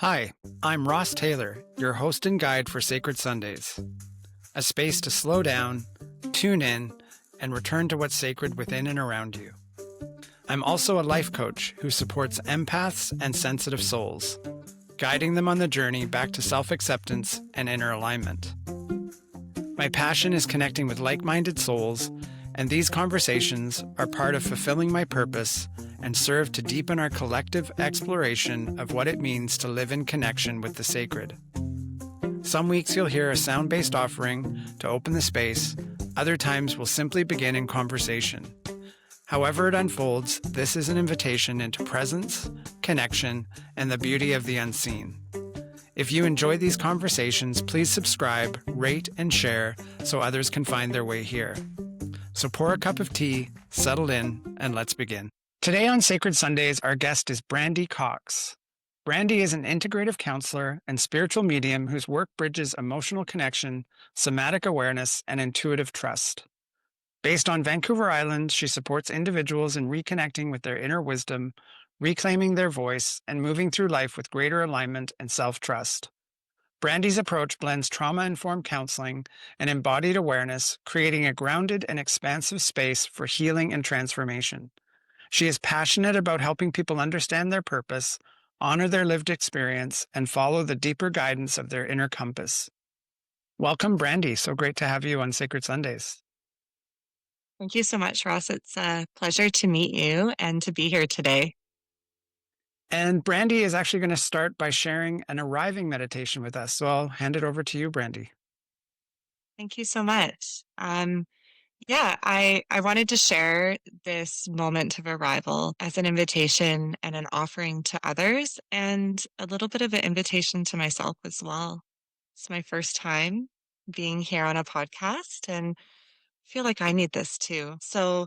Hi, I'm Ross Tayler, your host and guide for Sacred Sundays, a space to slow down, tune in, and return to what's sacred within and around you. I'm also a life coach who supports empaths and sensitive souls, guiding them on the journey back to self-acceptance and inner alignment. My passion is connecting with like-minded souls, and these conversations are part of fulfilling my purpose and serve to deepen our collective exploration of what it means to live in connection with the sacred. Some weeks you'll hear a sound-based offering to open the space, other times we'll simply begin in conversation. However it unfolds, this is an invitation into presence, connection, and the beauty of the unseen. If you enjoy these conversations, please subscribe, rate, and share so others can find their way here. So pour a cup of tea, settle in, and let's begin. Today on Sacred Sundays, our guest is Brandy Cox. Brandy is an integrative counselor and spiritual medium whose work bridges emotional connection, somatic awareness, and intuitive trust. Based on Vancouver Island, she supports individuals in reconnecting with their inner wisdom, reclaiming their voice, and moving through life with greater alignment and self-trust. Brandy's approach blends trauma-informed counseling and embodied awareness, creating a grounded and expansive space for healing and transformation. She is passionate about helping people understand their purpose, honor their lived experience, and follow the deeper guidance of their inner compass. Welcome, Brandy. So great to have you on Sacred Sundays. Thank you so much, Ross. It's a pleasure to meet you and to be here today. And Brandy is actually going to start by sharing an arriving meditation with us. So I'll hand it over to you, Brandy. Thank you so much. I wanted to share this moment of arrival as an invitation and an offering to others, and a little bit of an invitation to myself as well. It's my first time being here on a podcast, and I feel like I need this too. So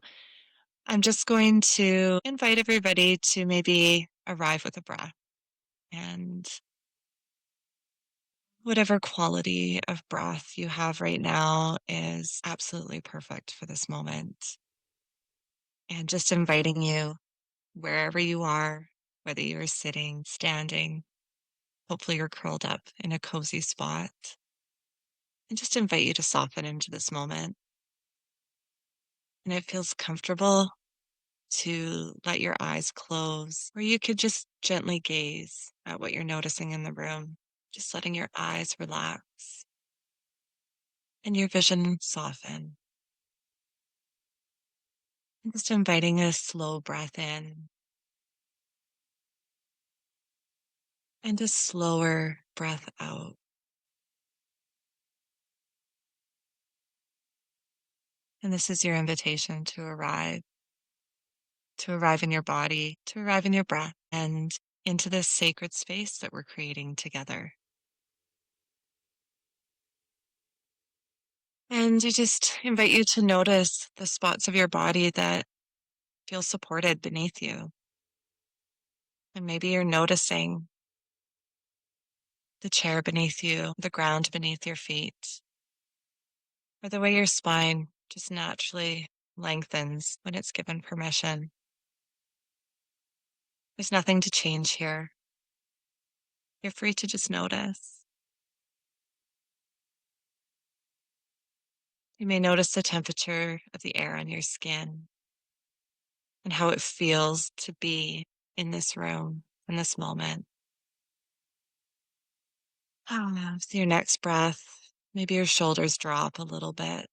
I'm just going to invite everybody to maybe arrive with a breath. And whatever quality of breath you have right now is absolutely perfect for this moment. And just inviting you wherever you are, whether you're sitting, standing, hopefully you're curled up in a cozy spot, and just invite you to soften into this moment. And it feels comfortable to let your eyes close, or you could just gently gaze at what you're noticing in the room, just letting your eyes relax and your vision soften. And just inviting a slow breath in and a slower breath out. And this is your invitation to arrive in your body, to arrive in your breath, and into this sacred space that we're creating together. And I just invite you to notice the spots of your body that feel supported beneath you. And maybe you're noticing the chair beneath you, the ground beneath your feet, or the way your spine just naturally lengthens when it's given permission. There's nothing to change here. You're free to just notice. You may notice the temperature of the air on your skin and how it feels to be in this room, in this moment. So your next breath, maybe your shoulders drop a little bit,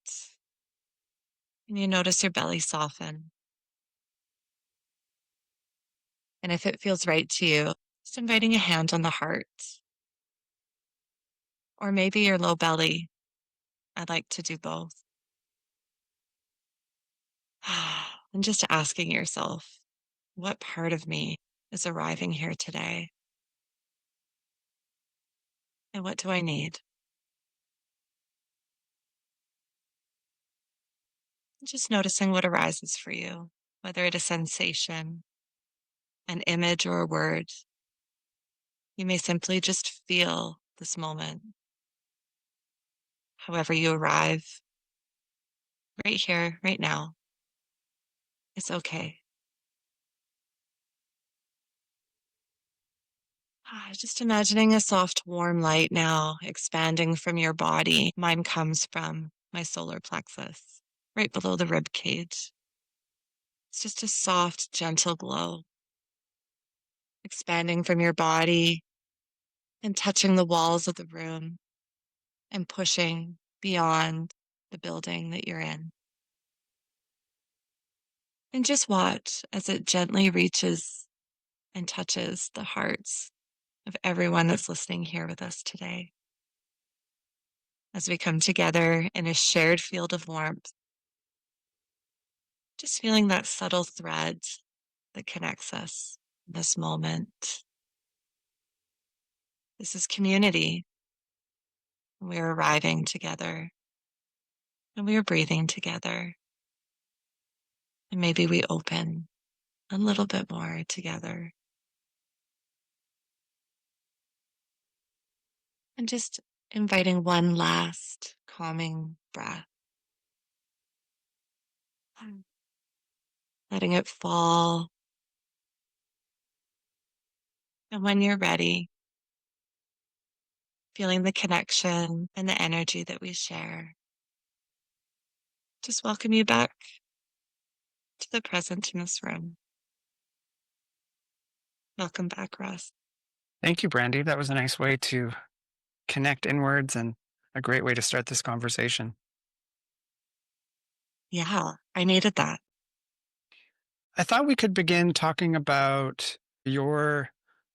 and you notice your belly soften. And if it feels right to you, just inviting a hand on the heart, or maybe your low belly. I'd like to do both. And just asking yourself, what part of me is arriving here today? And what do I need? Just noticing what arises for you, whether it is sensation, an image, or a word. You may simply just feel this moment. However you arrive, right here, right now, it's okay. Just imagining a soft, warm light now expanding from your body. Mine comes from my solar plexus, right below the rib cage. It's just a soft, gentle glow expanding from your body and touching the walls of the room and pushing beyond the building that you're in. And just watch as it gently reaches and touches the hearts of everyone that's listening here with us today. As we come together in a shared field of warmth, just feeling that subtle thread that connects us in this moment. This is community. We're arriving together and we are breathing together. And maybe we open a little bit more together. And just inviting one last calming breath, letting it fall. And when you're ready, feeling the connection and the energy that we share, just welcome you back to the present in this room. Welcome back, Ross. Thank you, Brandy. That was a nice way to connect inwards and a great way to start this conversation. Yeah, I needed that. I thought we could begin talking about your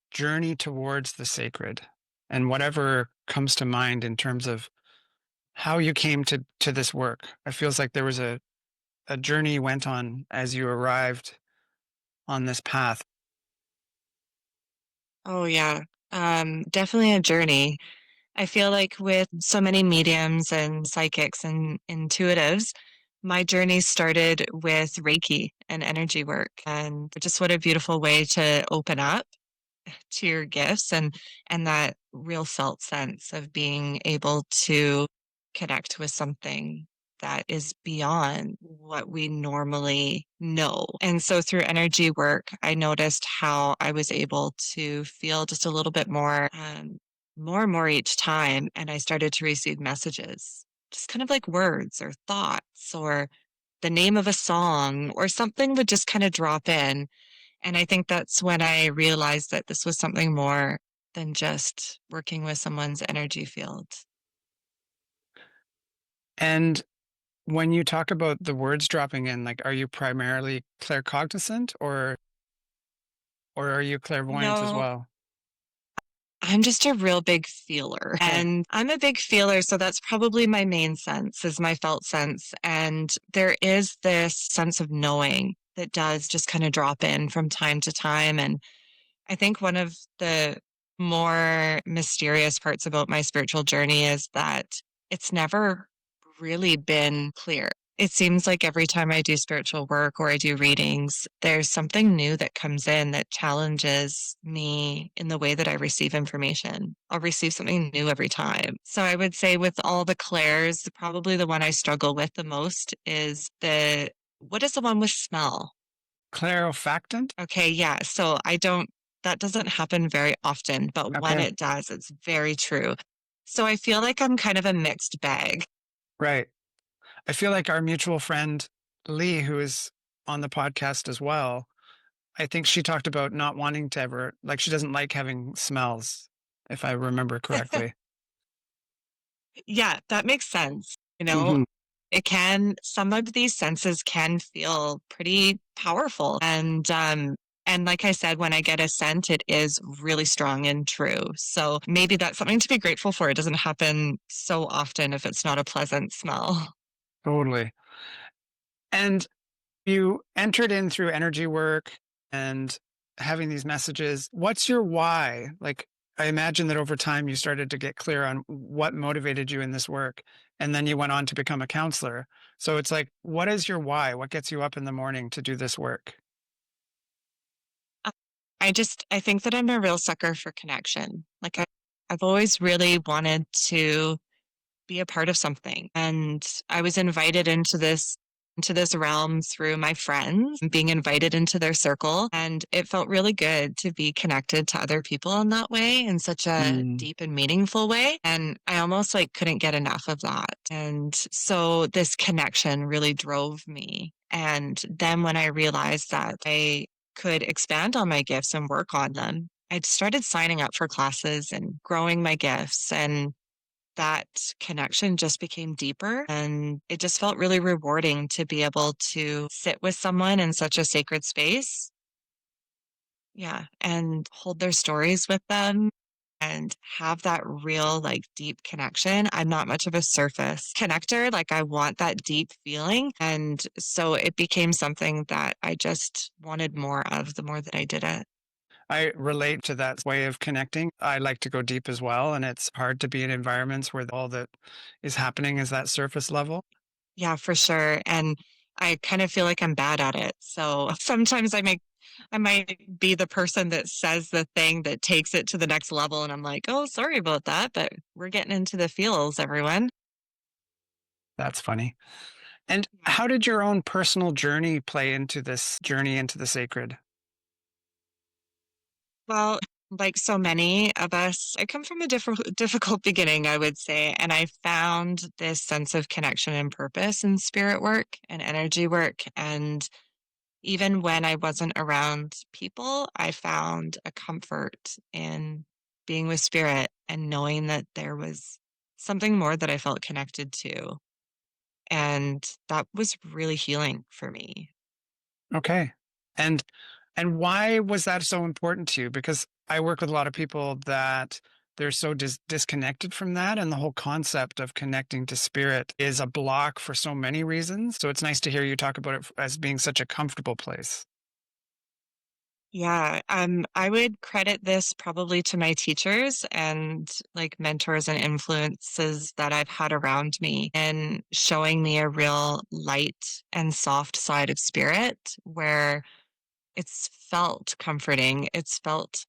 journey towards the sacred and whatever comes to mind in terms of how you came to this work. It feels like there was a journey you went on as you arrived on this path. Oh, yeah. Definitely a journey. I feel like with so many mediums and psychics and intuitives, my journey started with Reiki and energy work. And just what a beautiful way to open up to your gifts and that real felt sense of being able to connect with something that is beyond what we normally know. And so through energy work, I noticed how I was able to feel just a little bit more and more each time. And I started to receive messages, just kind of like words or thoughts or the name of a song or something would just kind of drop in. And I think that's when I realized that this was something more than just working with someone's energy field. And when you talk about the words dropping in, like, are you primarily claircognizant or are you clairvoyant as No, well? I'm just a real big feeler. Okay. And I'm a big feeler, so that's probably my main sense is my felt sense. And there is this sense of knowing that does just kind of drop in from time to time. And I think one of the more mysterious parts about my spiritual journey is that it's never really been clear. It seems like every time I do spiritual work or I do readings, there's something new that comes in that challenges me in the way that I receive information. I'll receive something new every time. So I would say with all the clairs, probably the one I struggle with the most is the what is the one with smell? Clairofactant? Okay, yeah. So that doesn't happen very often, but when Okay. it does, it's very true. So I feel like I'm kind of a mixed bag. Right. I feel like our mutual friend Lee, who is on the podcast as well, I think she talked about not wanting to ever, like, she doesn't like having smells, if I remember correctly. Yeah, that makes sense. Hmm. Some of these senses can feel pretty powerful. And like I said, when I get a scent, it is really strong and true. So maybe that's something to be grateful for. It doesn't happen so often if it's not a pleasant smell. Totally. And you entered in through energy work and having these messages. What's your why? Like, I imagine that over time you started to get clear on what motivated you in this work. And then you went on to become a counselor. So it's like, what is your why? What gets you up in the morning to do this work? Uh, I think that I'm a real sucker for connection. I've always really wanted to be a part of something. And I was invited into this into this realm through my friends, being invited into their circle. And it felt really good to be connected to other people in that way, in such a Mm. deep and meaningful way. And I almost like couldn't get enough of that. And so this connection really drove me. And then when I realized that I could expand on my gifts and work on them, I started signing up for classes and growing my gifts. And that connection just became deeper, and it just felt really rewarding to be able to sit with someone in such a sacred space. Yeah, and hold their stories with them and have that real, like, deep connection. I'm not much of a surface connector, like, I want that deep feeling, and so it became something that I just wanted more of the more that I did it. I relate to that way of connecting. I like to go deep as well, and it's hard to be in environments where all that is happening is that surface level. Yeah, for sure, and I kind of feel like I'm bad at it, so sometimes I might be the person that says the thing that takes it to the next level, and I'm like, "Oh, sorry about that, but we're getting into the feels, everyone." That's funny. And Yeah. how did your own personal journey play into this journey into the sacred? Well, like so many of us, I come from a difficult beginning, I would say, and I found this sense of connection and purpose in spirit work and energy work, and even when I wasn't around people, I found a comfort in being with spirit and knowing that there was something more that I felt connected to. And that was really healing for me. Okay. And and why was that so important to you? Because I work with a lot of people that they're so disconnected from that, and the whole concept of connecting to spirit is a block for so many reasons. So it's nice to hear you talk about it as being such a comfortable place. Yeah, I would credit this probably to my teachers and like mentors and influences that I've had around me and showing me a real light and soft side of spirit where it's felt comforting. It's felt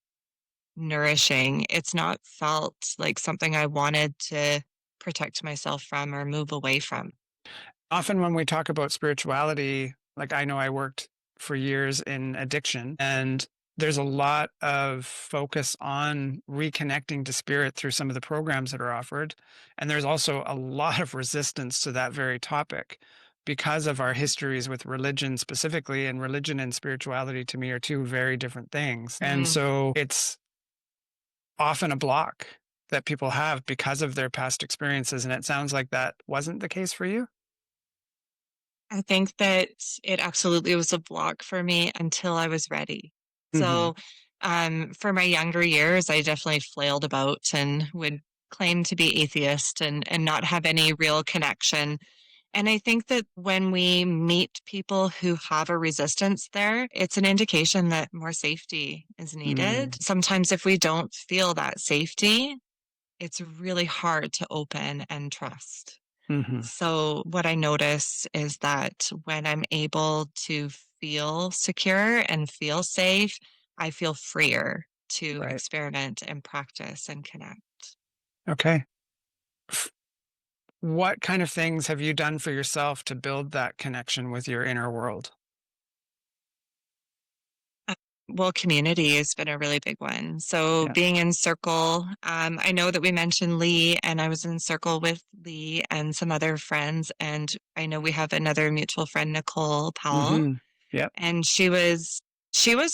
nourishing. It's not felt like something I wanted to protect myself from or move away from. Often when we talk about spirituality, like I know I worked for years in addiction, and there's a lot of focus on reconnecting to spirit through some of the programs that are offered. And there's also a lot of resistance to that very topic because of our histories with religion specifically. And religion and spirituality to me are two very different things. And Mm. so it's often a block that people have because of their past experiences. And it sounds like that wasn't the case for you. I think that it absolutely was a block for me until I was ready. Hmm. So, for my younger years, I definitely flailed about and would claim to be atheist and not have any real connection. And I think that when we meet people who have a resistance there, it's an indication that more safety is needed. Sometimes if we don't feel that safety, it's really hard to open and trust. Hmm. So, what I notice is that when I'm able to feel secure and feel safe, I feel freer to Right. experiment and practice and connect. Okay. F- What kind of things have you done for yourself to build that connection with your inner world? Uh, Well, community has been a really big one. So, Yeah. being in circle, I know that we mentioned Lee, and I was in circle with Lee and some other friends. And I know we have another mutual friend, Nicole Powell. Hmm. Yep. And she was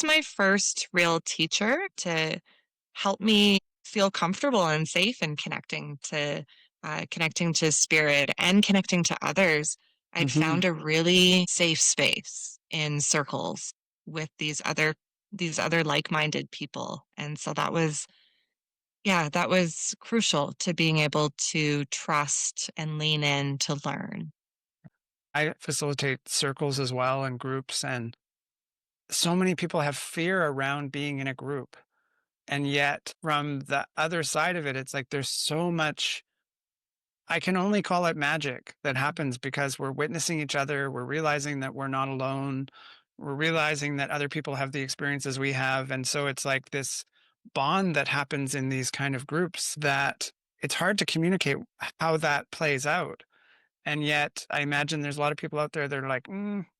my first real teacher to help me feel comfortable and safe in connecting to spirit and connecting to others. I'd Hmm. found a really safe space in circles with these other like-minded people. And so that was yeah, that was crucial to being able to trust and lean in to learn. I facilitate circles as well and groups, and so many people have fear around being in a group. And yet, from the other side of it, it's like there's so much. I can only call it magic that happens because we're witnessing each other. We're realizing that we're not alone. We're realizing that other people have the experiences we have. And so it's like this bond that happens in these kind of groups that it's hard to communicate how that plays out. And yet, I imagine there's a lot of people out there that are like,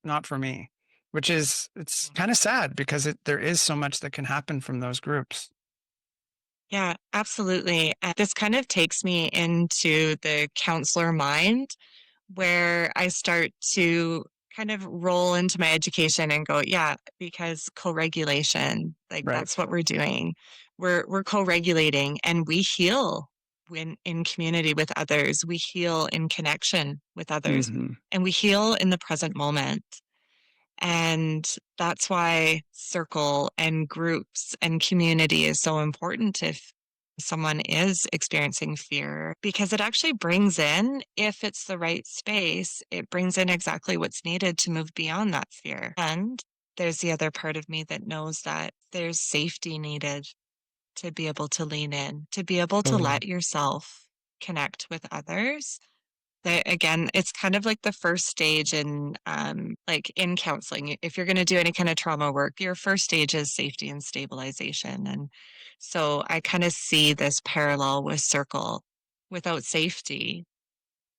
not for me, which is, it's kind of sad because there is so much that can happen from those groups. Yeah, absolutely. And this kind of takes me into the counselor mind where I start to kind of roll into my education and go, yeah, because co-regulation, like Right. that's what we're doing. We're co-regulating and we heal when in community with others. We heal in connection with others Hmm. and we heal in the present moment. And that's why circle and groups and community is so important if someone is experiencing fear, because it actually brings in, if it's the right space, it brings in exactly what's needed to move beyond that fear. And there's the other part of me that knows that there's safety needed to be able to lean in, to be able to Totally. let yourself connect with others that again, it's kind of like the first stage in like in counseling. If you're going to do any kind of trauma work, your first stage is safety and stabilization. And so I kind of see this parallel with circle. Without safety,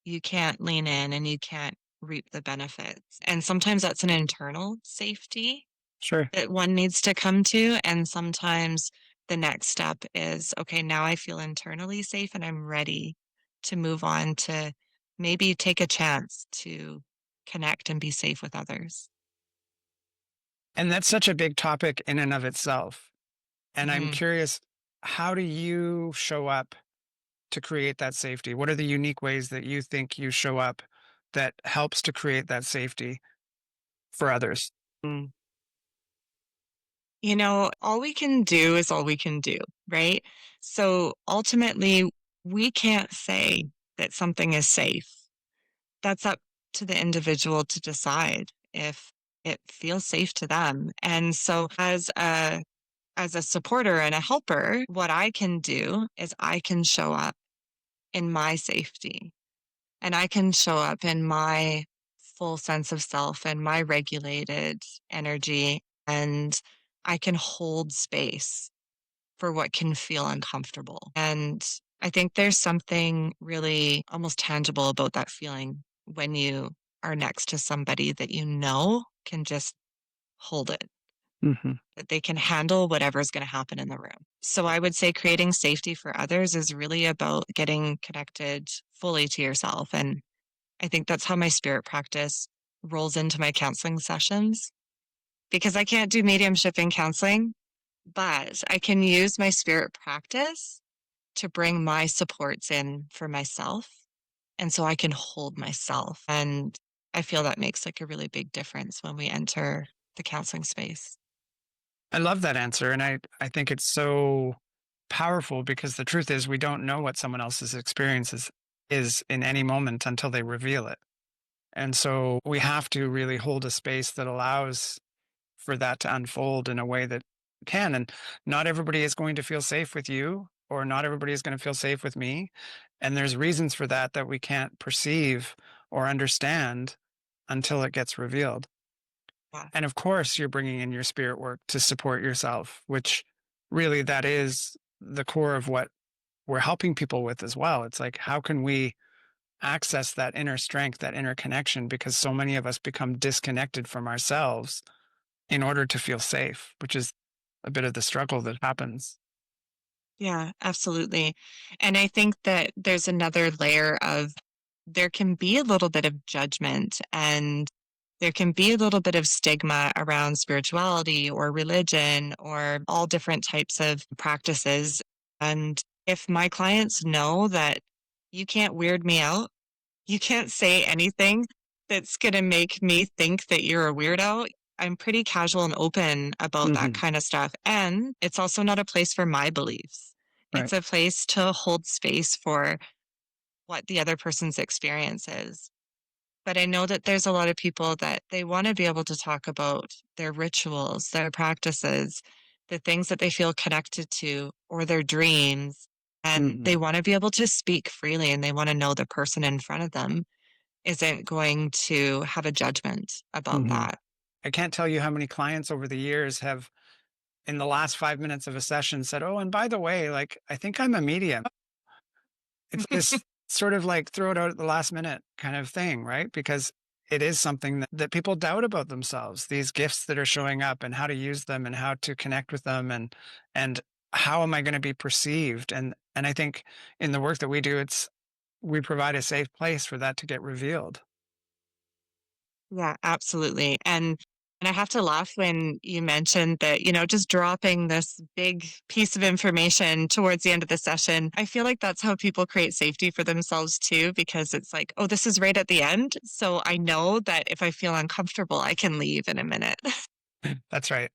you can't lean in and you can't reap the benefits. And sometimes that's an internal safety Sure. that one needs to come to. And sometimes the next step is okay, now I feel internally safe and I'm ready to move on to maybe take a chance to connect and be safe with others. And that's such a big topic in and of itself. And I'm Hmm. curious, how do you show up to create that safety? What are the unique ways that you think you show up that helps to create that safety for others? You know, all we can do is all we can do, right? So ultimately, we can't say that something is safe. That's up to the individual to decide if it feels safe to them. And so as a supporter and a helper, what I can do is I can show up in my safety and I can show up in my full sense of self and my regulated energy and I can hold space for what can feel uncomfortable. And I think there's something really almost tangible about that feeling when you are next to somebody that you know can just hold it, Hmm. that they can handle whatever's going to happen in the room. So I would say creating safety for others is really about getting connected fully to yourself. And I think that's how my spirit practice rolls into my counseling sessions because I can't do mediumship in counseling, but I can use my spirit practice to bring my supports in for myself. And so I can hold myself. And I feel that makes like a really big difference when we enter the counseling space. I love that answer. And I think it's so powerful because the truth is we don't know what someone else's experiences is in any moment until they reveal it. And so we have to really hold a space that allows for that to unfold in a way that can. And not everybody is going to feel safe with you, or not everybody is going to feel safe with me. And there's reasons for that that we can't perceive or understand until it gets revealed. Yeah. And of course, you're bringing in your spirit work to support yourself, which really that is the core of what we're helping people with as well. It's like, how can we access that inner strength, that inner connection? Because so many of us become disconnected from ourselves in order to feel safe, which is a bit of the struggle that happens. Yeah, absolutely. And I think that there's another layer of there can be a little bit of judgment and there can be a little bit of stigma around spirituality or religion or all different types of practices. And if my clients know that you can't weird me out, you can't say anything that's going to make me think that you're a weirdo. I'm pretty casual and open about that Hmm. kind of stuff. And it's also not a place for my beliefs. Right. It's a place to hold space for what the other person's experience is. But I know that there's a lot of people that they want to be able to talk about their rituals, their practices, the things that they feel connected to, or their dreams. And Hmm. they want to be able to speak freely and they want to know the person in front of them isn't going to have a judgment about Hmm. that. I can't tell you how many clients over the years have, in the last 5 minutes of a session, said, "Oh, and by the way, like, I think I'm a medium." It's this sort of like throw it out at the last minute kind of thing, right? Because it is something that people doubt about themselves, these gifts that are showing up and how to use them and how to connect with them and how am I going to be perceived? And I think in the work that we do, we provide a safe place for that to get revealed. Yeah, absolutely. And I have to laugh when you mentioned that, just dropping this big piece of information towards the end of the session. I feel like that's how people create safety for themselves too, because it's like, oh, this is right at the end. So I know that if I feel uncomfortable, I can leave in a minute. That's right.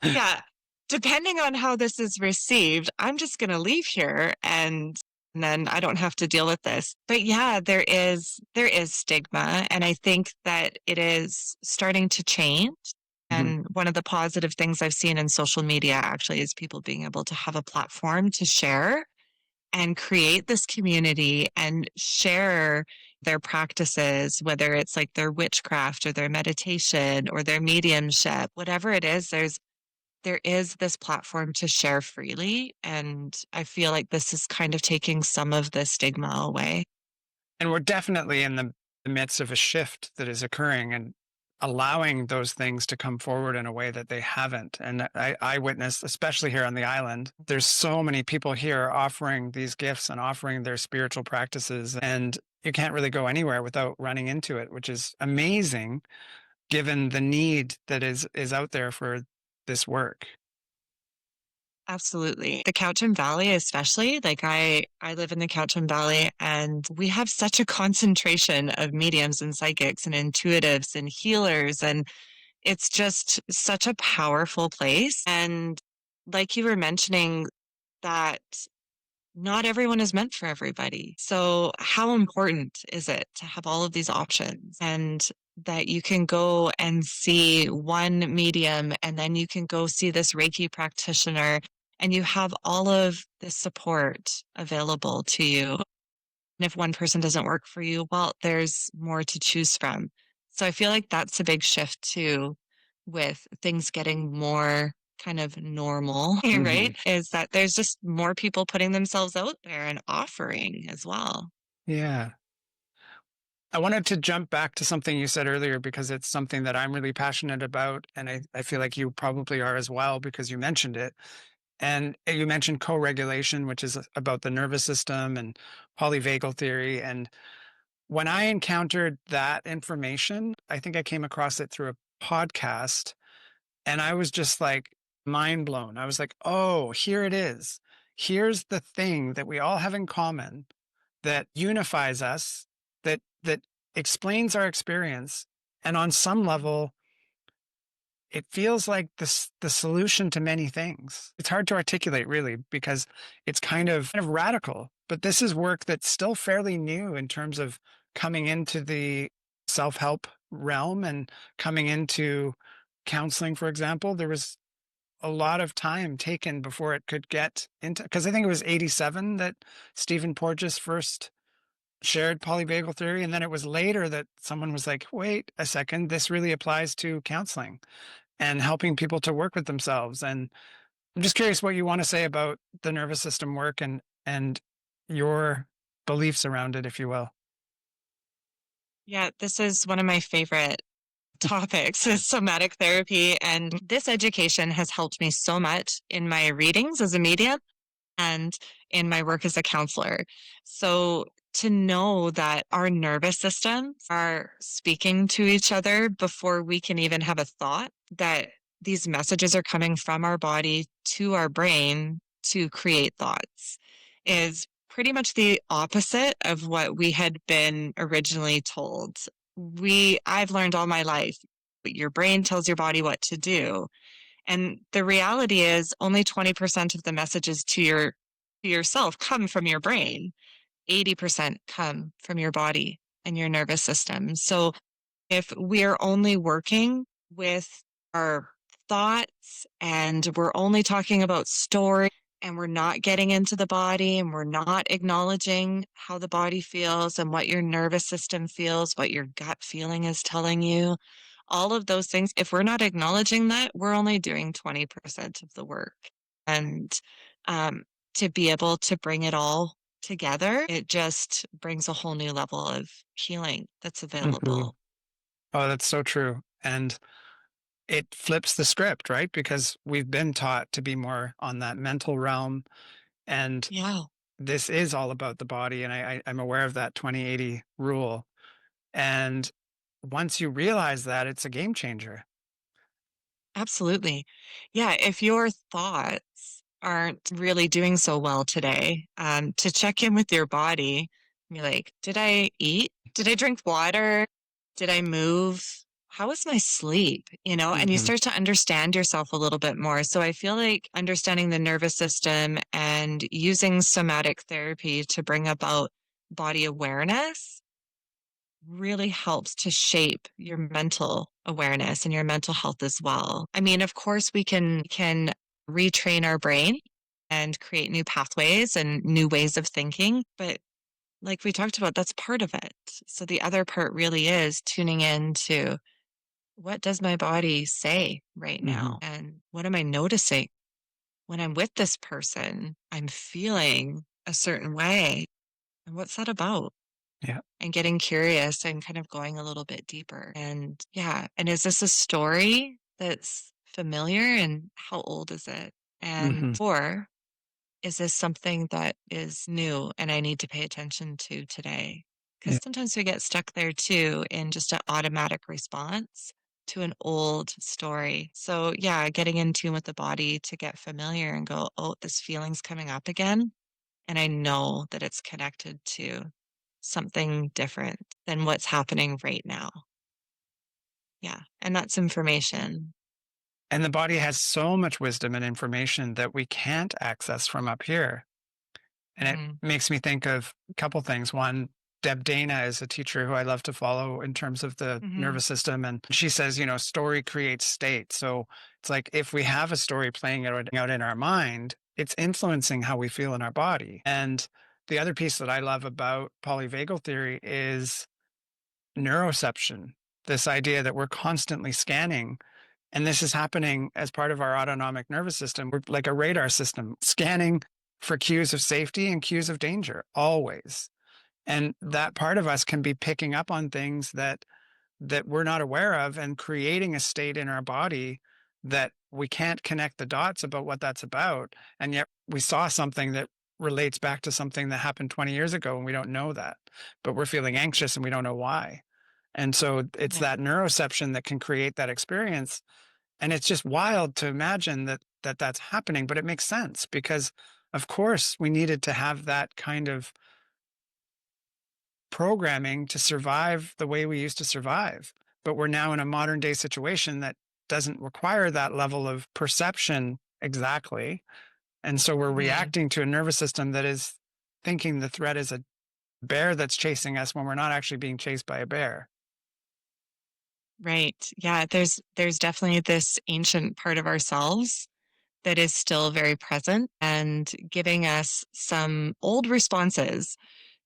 Yeah. Depending on how this is received, I'm just going to leave here and then I don't have to deal with this. But yeah, there is stigma and I think that it is starting to change. Mhm. And one of the positive things I've seen in social media actually is people being able to have a platform to share and create this community and share their practices, whether it's like their witchcraft or their meditation or their mediumship, whatever it is, there is this platform to share freely, and I feel like this is kind of taking some of the stigma away. And we're definitely in the midst of a shift that is occurring and allowing those things to come forward in a way that they haven't. And I witnessed, especially here on the island, there's so many people here offering these gifts and offering their spiritual practices. And you can't really go anywhere without running into it, which is amazing given the need that is out there for this work. Absolutely. The Cowichan Valley especially, like I live in the Cowichan Valley and we have such a concentration of mediums and psychics and intuitives and healers and it's just such a powerful place. And like you were mentioning that not everyone is meant for everybody. So, how important is it to have all of these options and that you can go and see one medium and then you can go see this Reiki practitioner and you have all of this support available to you. And if one person doesn't work for you, well, there's more to choose from. So, I feel like that's a big shift too with things getting more kind of normal, Hmm. right? Is that there's just more people putting themselves out there and offering as well. Yeah. I wanted to jump back to something you said earlier because it's something that I'm really passionate about. And I feel like you probably are as well because you mentioned it. And you mentioned co regulation, which is about the nervous system and polyvagal theory. And when I encountered that information, I think I came across it through a podcast and I was just like mind blown. I was like, oh, here it is. Here's the thing that we all have in common that unifies us, that explains our experience. And on some level, it feels like the solution to many things. It's hard to articulate really because it's kind of radical, but this is work that's still fairly new in terms of coming into the self-help realm and coming into counseling, for example. There was a lot of time taken before it could get into, because I think it was 87 that Stephen Porges first shared polyvagal theory. And then it was later that someone was like, wait a second, this really applies to counseling and helping people to work with themselves. And I'm just curious what you want to say about the nervous system work and your beliefs around it, if you will. Yeah, this is one of my favorite topics is somatic therapy. And this education has helped me so much in my readings as a medium and in my work as a counselor. So to know that our nervous systems are speaking to each other before we can even have a thought, that these messages are coming from our body to our brain to create thoughts is pretty much the opposite of what we had been originally told. I've learned all my life, your brain tells your body what to do. And the reality is only 20% of the messages to yourself come from your brain. 80% come from your body and your nervous system. So if we're only working with our thoughts and we're only talking about story and we're not getting into the body and we're not acknowledging how the body feels and what your nervous system feels, what your gut feeling is telling you, all of those things, if we're not acknowledging that, we're only doing 20% of the work. And um, to be able to bring it all together, it just brings a whole new level of healing that's Mhm. available. Oh, that's so true. And it flips the script, right? Because we've been taught to be more on that mental realm. And Yeah, this is all about the body. And I'm aware of that 20/80 rule. And once you realize that, it's a game changer. absolutely. Yeah, if your thoughts aren't really doing so well today, to check in with your body, be like, did I eat? Did I drink water? Did I move? How was my sleep? And you Hmm. start to understand yourself a little bit more. So I feel like understanding the nervous system and using somatic therapy to bring about body awareness really helps to shape your mental awareness and your mental health as well. I mean, of course, we can retrain our brain and create new pathways and new ways of thinking, but like we talked about, that's part of it. So the other part really is tuning in to what does my body say right Hmm. now? And what am I noticing when I'm with this person? I'm feeling a certain way. And what's that about? Yeah. And getting curious and kind of going a little bit deeper. And yeah, and is this a story that's familiar and how old is it? And Hmm. or is this something that is new and I need to pay attention to today? Because Yeah. sometimes we get stuck there too in just an automatic response to an old story. So yeah, getting in tune with the body to get familiar and go, oh, this feeling's coming up again. And I know that it's connected to something different than what's happening right now. Yeah, and that's information. And the body has so much wisdom and information that we can't access from up here. And it Mhm, makes me think of a couple things. One, Deb Dana is a teacher who I love to follow in terms of the mhm, nervous system. And she says, story creates state. So it's like if we have a story playing out in our mind, it's influencing how we feel in our body. And the other piece that I love about polyvagal theory is neuroception, this idea that we're constantly scanning. And this is happening as part of our autonomic nervous system. We're like a radar system, scanning for cues of safety and cues of danger always. And that part of us can be picking up on things that we're not aware of and creating a state in our body that we can't connect the dots about what that's about. And yet we saw something that relates back to something that happened 20 years ago and we don't know that, but we're feeling anxious and we don't know why. And so it's right, that neuroception that can create that experience. And it's just wild to imagine that that's happening, but it makes sense because of course we needed to have that kind of programming to survive the way we used to survive. But we're now in a modern day situation that doesn't require that level of perception exactly. And so we're mhm, reacting to a nervous system that is thinking the threat is a bear that's chasing us when we're not actually being chased by a bear. right. Yeah, there's definitely this ancient part of ourselves that is still very present and giving us some old responses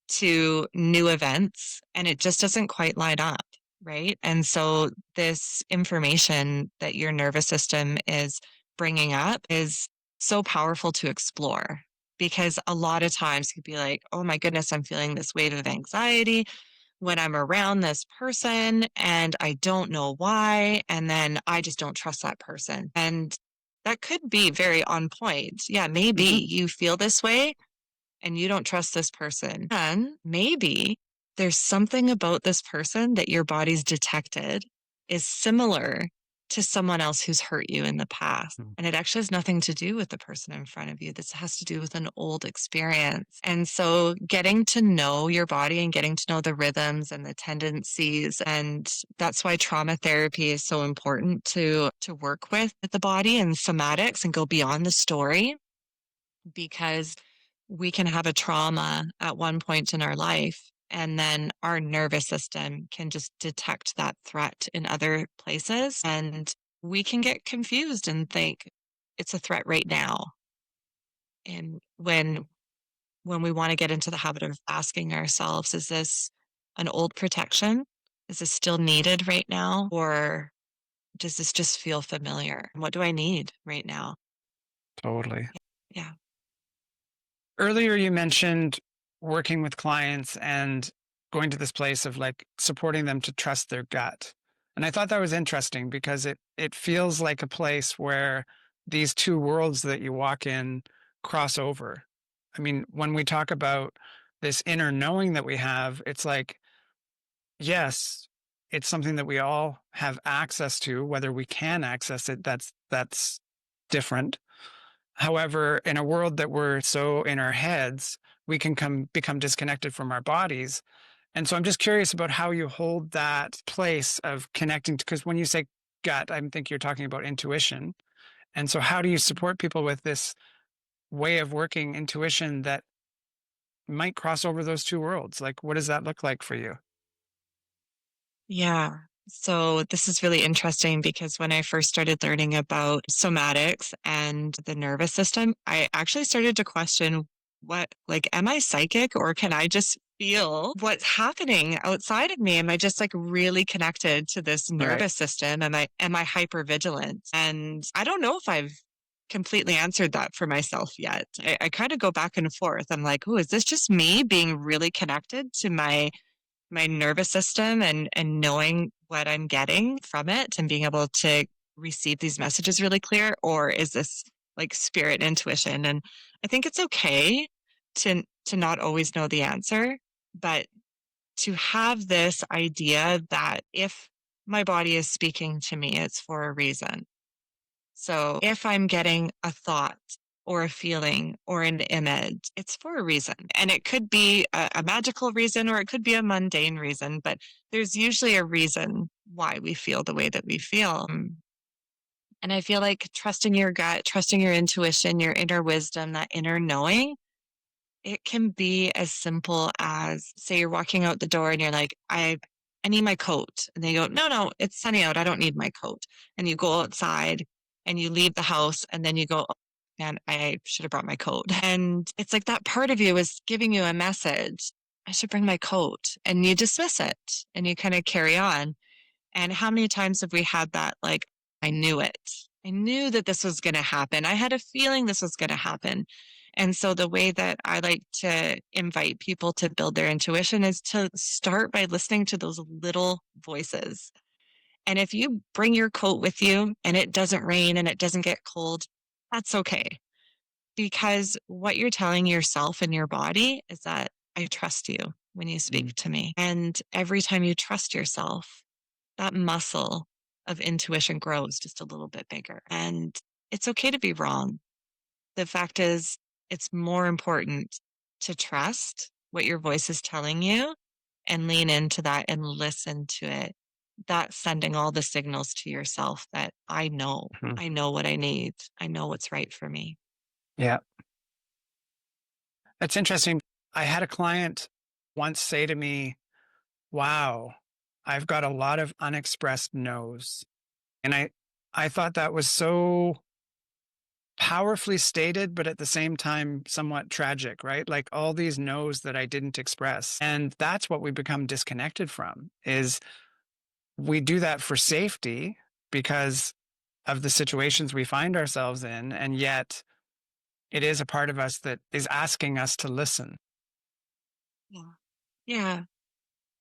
to new events, and it just doesn't quite line up, right? And so this information that your nervous system is bringing up is so powerful to explore because a lot of times you'd be like, "Oh my goodness, I'm feeling this wave of anxiety when I'm around this person and I don't know why, and then I just don't trust that person." And that could be very on point. Yeah, maybe Mhm. you feel this way and you don't trust this person. And maybe there's something about this person that your body's detected is similar to someone else who's hurt you in the past. And it actually has nothing to do with the person in front of you. This has to do with an old experience. And so getting to know your body and getting to know the rhythms and the tendencies. And that's why trauma therapy is so important to work with the body and somatics and go beyond the story because we can have a trauma at one point in our life and then our nervous system can just detect that threat in other places and we can get confused and think it's a threat right now. And when we want to get into the habit of asking ourselves, is this an old protection? Is this still needed right now? Or does this just feel familiar? What do I need right now? Totally. Yeah. Earlier, you mentioned working with clients and going to this place of like supporting them to trust their gut. And I thought that was interesting because it feels like a place where these two worlds that you walk in cross over. I mean, when we talk about this inner knowing that we have, it's like, yes, it's something that we all have access to. Whether we can access it, that's different. However, in a world that we're so in our heads, we can become disconnected from our bodies. And so I'm just curious about how you hold that place of connecting, because when you say gut, I think you're talking about intuition. And so how do you support people with this way of working intuition that might cross over those two worlds? Like, what does that look like for you? Yeah. So this is really interesting because when I first started learning about somatics and the nervous system, I actually started to question like, am I psychic or can I just feel what's happening outside of me? Am I just like really connected to this Right. nervous system? Am I hyper vigilant? And I don't know if I've completely answered that for myself yet. I kind of go back and forth. I'm like, oh, is this just me being really connected to my nervous system and knowing what I'm getting from it and being able to receive these messages really clear? Or is this like spirit intuition? And I think it's okay to not always know the answer, but to have this idea that if my body is speaking to me, it's for a reason. So if I'm getting a thought or a feeling or an image, it's for a reason. And it could be a magical reason or it could be a mundane reason, but there's usually a reason why we feel the way that we feel. And I feel like trusting your gut, trusting your intuition, your inner wisdom, that inner knowing, it can be as simple as, say you're walking out the door and you're like, I need my coat. And they go, no, no, it's sunny out. I don't need my coat. And you go outside and you leave the house and then you go, oh, man, I should have brought my coat. And it's like that part of you is giving you a message. I should bring my coat. And you dismiss it and you kind of carry on. And how many times have we had that? Like, I knew it. I knew that this was going to happen. I had a feeling this was going to happen. And so the way that I like to invite people to build their intuition is to start by listening to those little voices. And if you bring your coat with you and it doesn't rain and it doesn't get cold, that's okay. Because what you're telling yourself and your body is that I trust you when you Mm. speak to me. And every time you trust yourself, that muscle of intuition grows just a little bit bigger. And it's okay to be wrong. The fact is, it's more important to trust what your voice is telling you and lean into that and listen to it. That's sending all the signals to yourself that Mhm. I know what I need, I know what's right for me. Yeah. That's interesting. I had a client once say to me, wow, I've got a lot of unexpressed no's. And I thought that was so powerfully stated, but at the same time, somewhat tragic, right? Like all these no's that I didn't express. And that's what we become disconnected from is we do that for safety because of the situations we find ourselves in. And yet it is a part of us that is asking us to listen. Yeah. Yeah.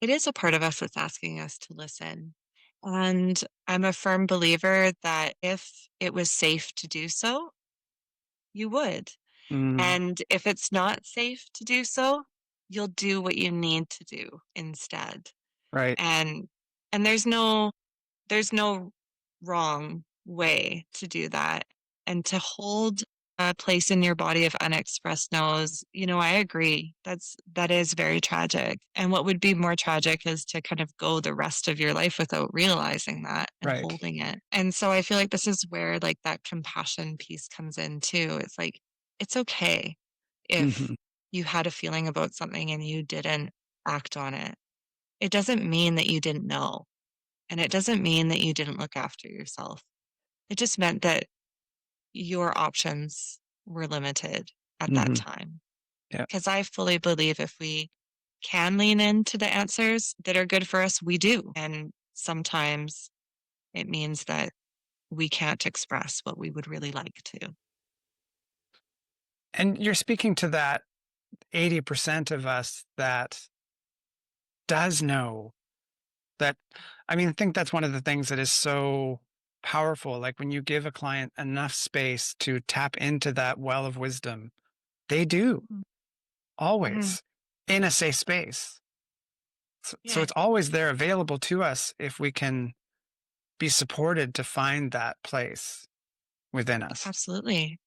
It is a part of us that's asking us to listen. And I'm a firm believer that if it was safe to do so, you would. Mm, And if it's not safe to do so, you'll do what you need to do instead. right. And there's no wrong way to do that. And to hold a place in your body of unexpressed no's, I agree. That is very tragic. And what would be more tragic is to kind of go the rest of your life without realizing that and Right. holding it. And so I feel like this is where like that compassion piece comes in too. It's like it's okay if Hmm. you had a feeling about something and you didn't act on it. It doesn't mean that you didn't know. And it doesn't mean that you didn't look after yourself. It just meant that your options were limited at that Hmm. time. Yeah. Because I fully believe if we can lean into the answers that are good for us, we do. And sometimes it means that we can't express what we would really like to. And you're speaking to that. 80% of us that does know that. I mean, I think that's one of the things that is so powerful. Like when you give a client enough space to tap into that well of wisdom, they do Mhm. Mhm. always in a safe space. So Yeah, it's always there available to us if we can be supported to find that place within us. absolutely.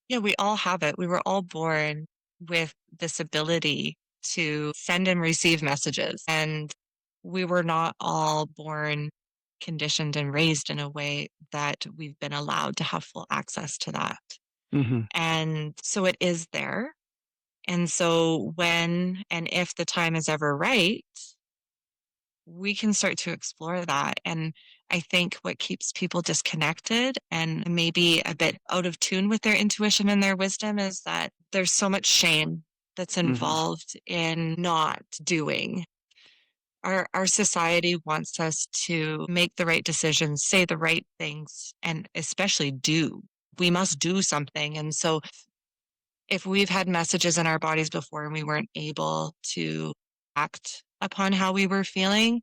Yeah, we all have it. We were all born with this ability to send and receive messages. And we were not all born conditioned and raised in a way that we've been allowed to have full access to that. Hmm. And so it is there. And so when and if the time is ever right, we can start to explore that. And I think what keeps people disconnected and maybe a bit out of tune with their intuition and their wisdom is that there's so much shame that's Hmm. involved in not doing. Our society wants us to make the right decisions, say the right things, and especially do. We must do something. And so if we've had messages in our bodies before and we weren't able to act upon how we were feeling,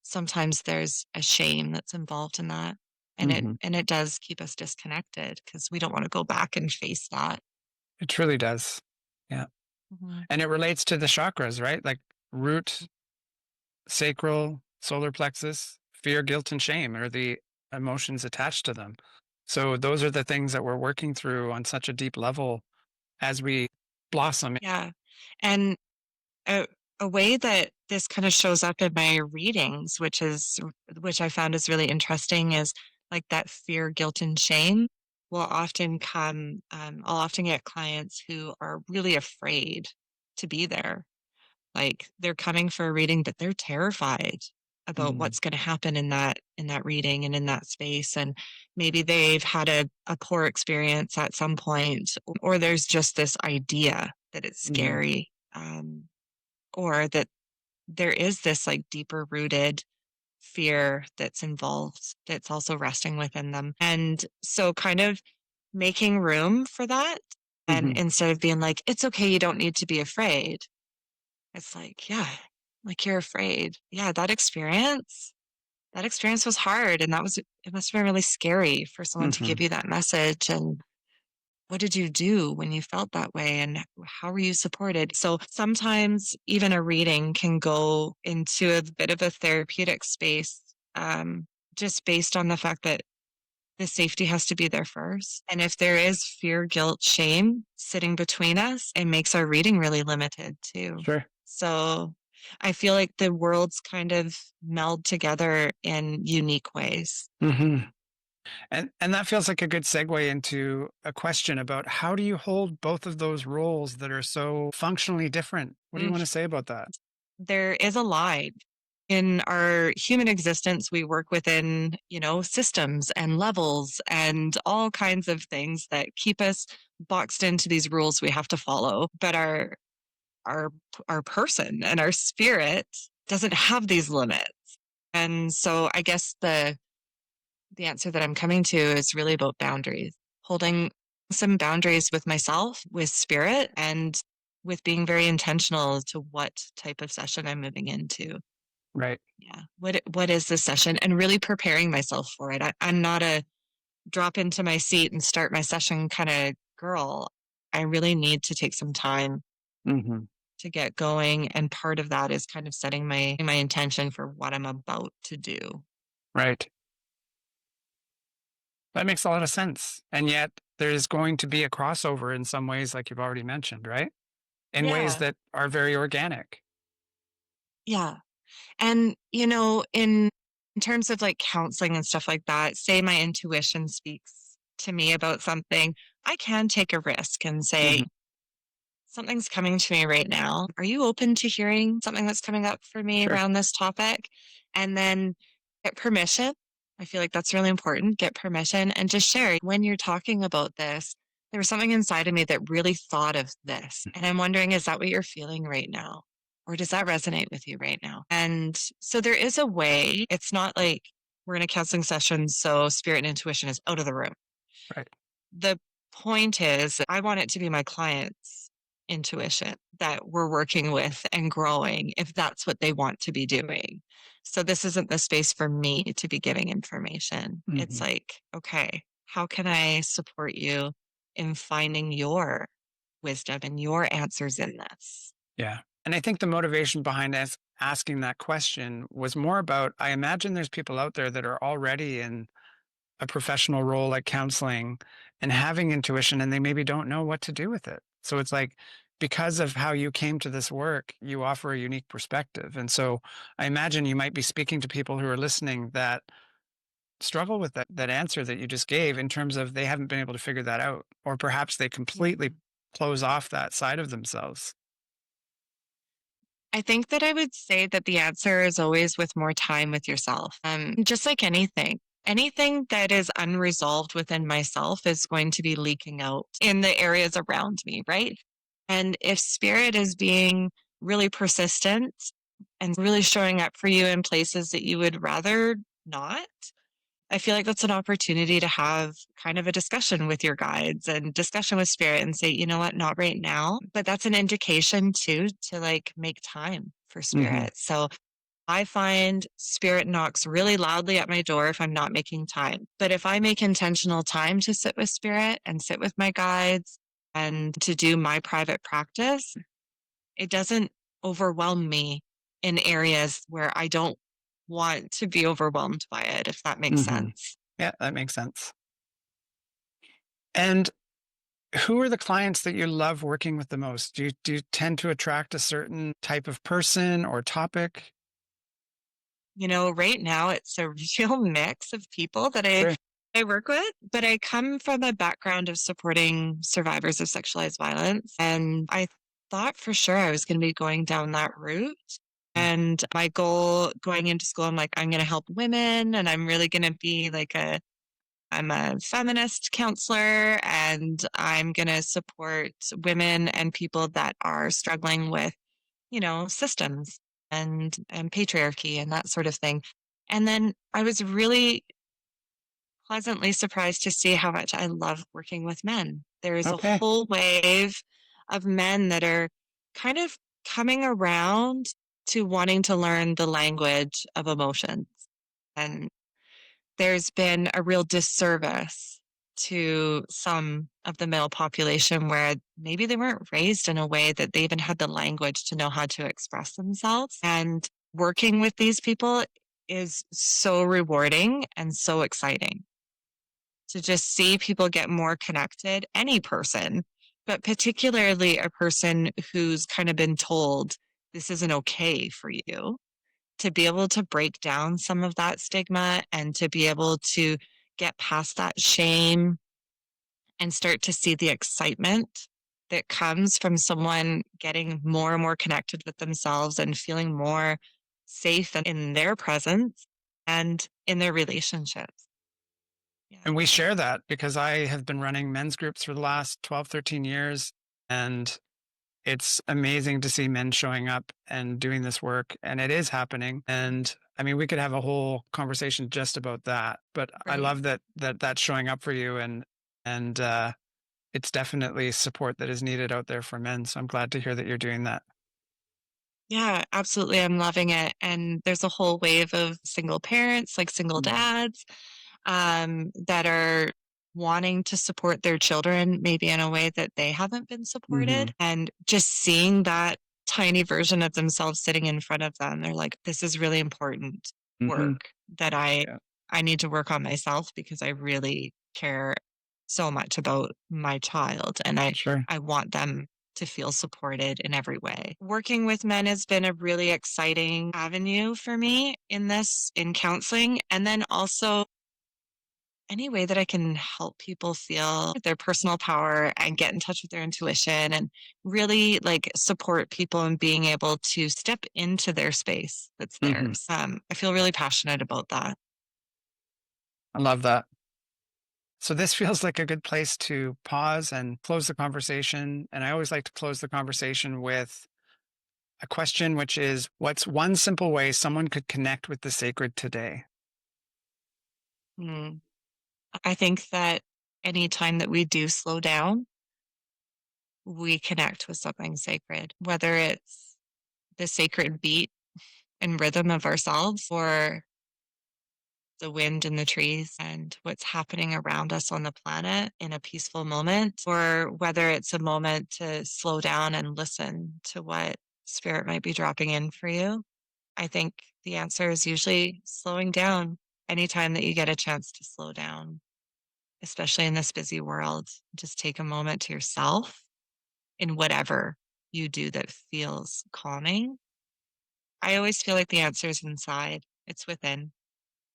sometimes there's a shame that's involved in that. Hmm. And it does keep us disconnected because we don't want to go back and face that. It truly does. Yeah. Mhm. And it relates to the chakras, right? Like root, sacral, solar plexus, fear, guilt, and shame are the emotions attached to them. So those are the things that we're working through on such a deep level as we blossom. Yeah. And a, a way that this kind of shows up in my readings, which I found is really interesting, is like that fear, guilt, and shame will often come. I'll often get clients who are really afraid to be there. Like, they're coming for a reading, but they're terrified about Mm, what's gonna happen in that reading and in that space, and maybe they've had a poor experience at some point, or there's just this idea that it's mhm, scary, or that there is this, like, deeper rooted fear that's involved that's also resting within them, and so kind of making room for that, and mhm, instead of being like, "It's okay, you don't need to be afraid." It's like, yeah, like you're afraid. Yeah, that experience was hard and it must have been really scary for someone to give mhm, you that message. And what did you do when you felt that way? And how were you supported? So sometimes even a reading can go into a bit of a therapeutic space, just based on the fact that the safety has to be there first. And if there is fear, guilt, shame sitting between us, it makes our reading really limited too. sure. So I feel like the worlds kind of meld together in unique ways. Mhm. And that feels like a good segue into a question about how do you hold both of those roles that are so functionally different? What do you Mm, want to say about that? there is a line. In our human existence, we work within, systems and levels and all kinds of things that keep us boxed into these rules we have to follow. But our our person and our spirit doesn't have these limits. And so I guess the answer that I'm coming to is really about boundaries. Holding some boundaries with myself, with spirit, and with being very intentional to what type of session I'm moving into. Right. Yeah. What is this session? And really preparing myself for it. I'm not a drop into my seat and start my session kind of girl. I really need to take some time Mhm. to get going, and part of that is kind of setting my intention for what I'm about to do. Right. That makes a lot of sense. And yet there's going to be a crossover in some ways, like you've already mentioned, right? In ways Yeah. that are very organic. Yeah. And, in terms of, like, counseling and stuff like that, say my intuition speaks to me about something, I can take a risk and say, Mhm. "Something's coming to me right now. Are you open to hearing something that's coming up for me Sure. around this topic?" And then get permission. I feel like that's really important. Get permission and just share. When you're talking about this, there was something inside of me that really thought of this. And I'm wondering, is that what you're feeling right now? Or does that resonate with you right now? And so there is a way. It's not like we're in a counseling session, so spirit and intuition is out of the room. Right. The point is, I want it to be my clients. intuition that we're working with and growing if that's what they want to be doing. So this isn't the space for me to be giving information. It's Hmm. like, okay, how can I support you in finding your wisdom and your answers in this? Yeah. And I think the motivation behind us asking that question was more about I imagine there's people out there that are already in a professional role like counseling and having intuition and they maybe don't know what to do with it. So it's like because of how you came to this work, you offer a unique perspective. And so I imagine you might be speaking to people who are listening that struggle with that answer that you just gave in terms of they haven't been able to figure that out or perhaps they Yeah. completely close off that side of themselves. I think that I would say that the answer is always with more time with yourself. Just like anything that is unresolved within myself is going to be leaking out in the areas around me, right? And if spirit is being really persistent and really showing up for you in places that you would rather not, I feel like that's an opportunity to have kind of a discussion with your guides and discussion with spirit and say, you know what, not right now. But that's an indication too to like make time for Hmm. spirit. So I find spirit knocks really loudly at my door if I'm not making time. But if I make intentional time to sit with spirit and sit with my guides and to do my private practice, it doesn't overwhelm me in areas where I don't want to be overwhelmed by it, if that makes Hmm. sense. Yeah, that makes sense. And who are the clients that you love working with the most? Do you tend to attract a certain type of person or topic? You know, right now it's a real mix of people that Sure. I work with, but I come from a background of supporting survivors of sexualized violence. And I thought for sure I was going to be going down that route. And my goal going into school, I'm like, I'm going to help women and I'm really going to be like I'm a feminist counselor and I'm going to support women and people that are struggling with, systems and patriarchy and that sort of thing. And then I was really pleasantly surprised to see how much I love working with men. There is a Okay. whole wave of men that are kind of coming around to wanting to learn the language of emotions. And there's been a real disservice to some of the male population where maybe they weren't raised in a way that they even had the language to know how to express themselves. And working with these people is so rewarding and so exciting to just see people get more connected, any person, but particularly a person who's kind of been told this isn't okay for you, to be able to break down some of that stigma and to be able to get past that shame and start to see the excitement that comes from someone getting more and more connected with themselves and feeling more safe in their presence and in their relationships. Yeah. And we share that because I have been running men's groups for the last 12, 13 years. And it's amazing to see men showing up and doing this work. And it is happening. And I mean, we could have a whole conversation just about that. But I Right. love that that's showing up for you and it's definitely support that is needed out there for men. So I'm glad to hear that you're doing that. Yeah, absolutely. I'm loving it. And there's a whole wave of single parents, like single Mhm. dads, that are wanting to support their children maybe in a way that they haven't been supported. Mhm. And just seeing that tiny version of themselves sitting in front of them, they're like, this is really important Mhm. work that I Yeah. I need to work on myself because I really care so much about my child and Sure. I want them to feel supported in every way. Working with men has been a really exciting avenue for me in counseling. And then also any way that I can help people feel their personal power and get in touch with their intuition and really like support people in being able to step into their space that's Mhm. theirs. I feel really passionate about that. I love that. So this feels like a good place to pause and close the conversation. And I always like to close the conversation with a question, which is what's one simple way someone could connect with the sacred today? Mm. I think that anytime that we do slow down we connect with something sacred, whether it's the sacred beat and rhythm of ourselves or the wind in the trees and what's happening around us on the planet in a peaceful moment, or whether it's a moment to slow down and listen to what spirit might be dropping in for you. I think the answer is usually slowing down anytime that you get a chance to slow down, especially in this busy world. Just take a moment to yourself in whatever you do that feels calming. I always feel like the answer is inside, it's within,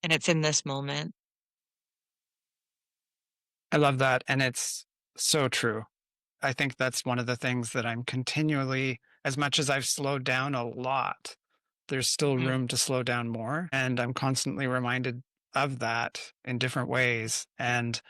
and it's in this moment. I love that. And it's so true. I think that's one of the things that I'm continually, as much as I've slowed down a lot, there's still Mhm. room to slow down more. And I'm constantly reminded of that in different ways. And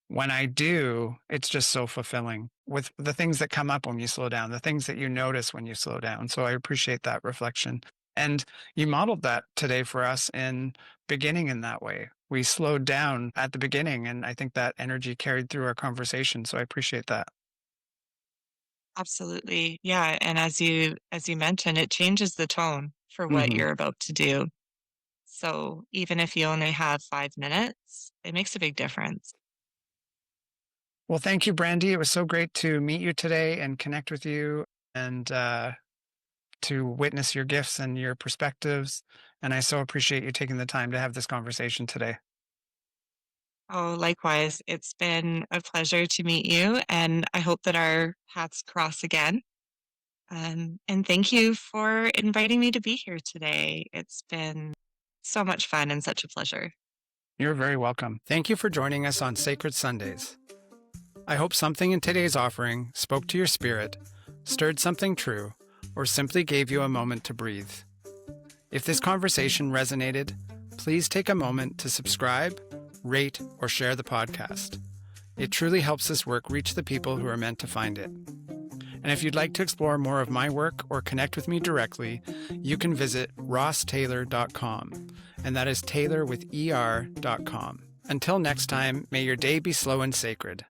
when I do, it's just so fulfilling with the things that come up when you slow down, the things that you notice when you slow down. So I appreciate that reflection. And you modeled that today for us in beginning in that way. We slowed down at the beginning, and I think that energy carried through our conversation. So I appreciate that. Absolutely. Yeah, and as you mentioned, it changes the tone for what Hmm. you're about to do. So even if you only have 5 minutes, it makes a big difference. Well, thank you, Brandy. It was so great to meet you today and connect with you and to witness your gifts and your perspectives. And I so appreciate you taking the time to have this conversation today. Oh, likewise. It's been a pleasure to meet you, and I hope that our paths cross again. And thank you for inviting me to be here today. It's been so much fun and such a pleasure. You're very welcome. Thank you for joining us on Sacred Sundays. I hope something in today's offering spoke to your spirit, stirred something true, or simply gave you a moment to breathe. If this conversation resonated, please take a moment to subscribe, rate, or share the podcast. It truly helps this work reach the people who are meant to find it. And if you'd like to explore more of my work or connect with me directly, you can visit rosstayler.com, and that is Taylor with er.com. Until next time, may your day be slow and sacred.